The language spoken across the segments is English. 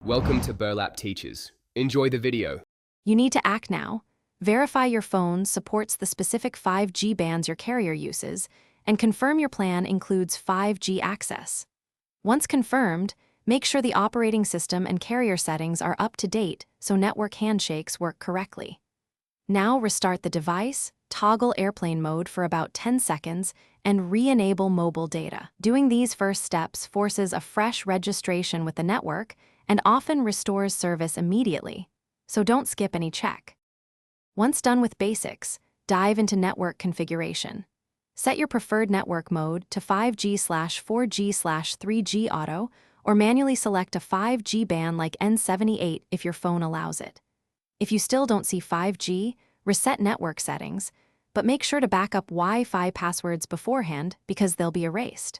Welcome to Burlap Teachers. Enjoy the video. You need to act now. Verify your phone supports the specific 5G bands your carrier uses, and confirm your plan includes 5G access. Once confirmed, make sure the operating system and carrier settings are up to date so network handshakes work correctly. Now restart the device, toggle airplane mode for about 10 seconds, and re-enable mobile data. Doing these first steps forces a fresh registration with the network and often restores service immediately, so don't skip any check. Once done with basics, dive into network configuration. Set your preferred network mode to 5G/4G/3G auto, or manually select a 5G band like N78 if your phone allows it. If you still don't see 5G, reset network settings, but make sure to back up Wi-Fi passwords beforehand because they'll be erased.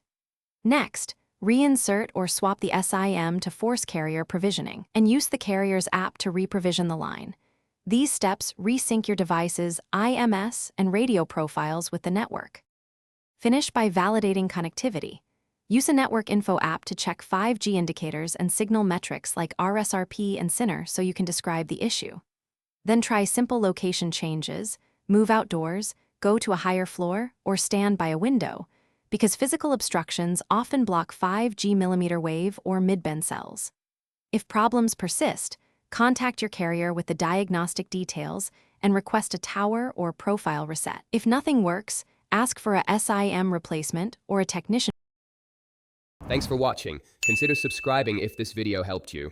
Next, reinsert or swap the SIM to force carrier provisioning, and use the carrier's app to re-provision the line. These steps resync your device's IMS and radio profiles with the network. Finish by validating connectivity. Use a network info app to check 5G indicators and signal metrics like RSRP and SINR so you can describe the issue. Then try simple location changes, move outdoors, go to a higher floor, or stand by a window, because physical obstructions often block 5G millimeter wave or midband cells. If problems persist, contact your carrier with the diagnostic details and request a tower or profile reset. If nothing works, ask for a SIM replacement or a technician. Thanks for watching. Consider subscribing if this video helped you.